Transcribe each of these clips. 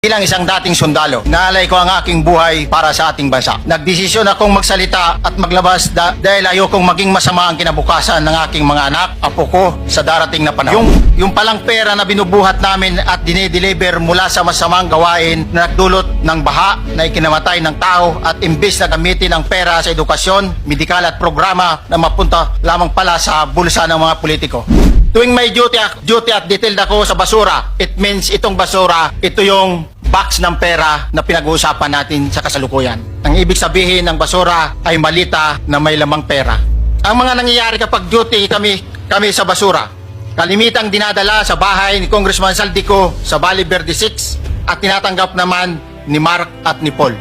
Bilang isang dating sundalo, naalay ko ang aking buhay para sa ating bansa. Nagdesisyon akong magsalita at maglabas dahil ayokong maging masama ang kinabukasan ng aking mga anak, apo ko sa darating na panahon. Yung palang pera na binubuhat namin at dinideliver mula sa masamang gawain na nagdulot ng baha na ikinamatay ng tao at imbes na gamitin ang pera sa edukasyon, medikal at programa na mapunta lamang pala sa bulsa ng mga politiko. Tuwing may duty at detailed ako sa basura, it means itong basura, ito yung box ng pera na pinag-uusapan natin sa kasalukuyan. Ang ibig sabihin ng basura ay malita na may lamang pera. Ang mga nangyayari kapag duty kami sa basura, kalimitang dinadala sa bahay ni Congressman Saldico sa Valle Verde 6 at tinatanggap naman ni Mark at ni Paul.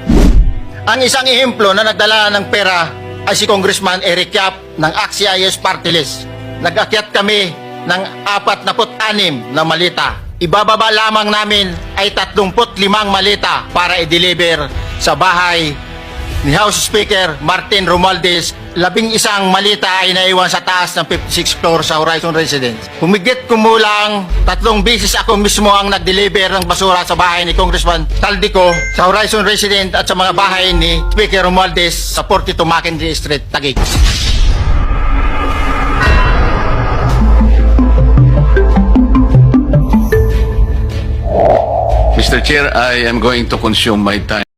Ang isang ehemplo na nagdala ng pera ay si Congressman Eric Yap ng AXIS Party List. Nag-akyat kami ng 46 na malita. Ibababa lamang namin ay 35 malita para i-deliver sa bahay ni House Speaker Martin Romualdez. 11 malita ay naiwan sa taas ng 56th floor sa Horizon Residence. Humigit kumulang 3 beses ako mismo ang nag-deliver ng basura sa bahay ni Congressman Saldico sa Horizon Residence at sa mga bahay ni Speaker Romualdez sa 42 Mackenzie Street, Taguig. Mr. Chair, I am going to consume my time.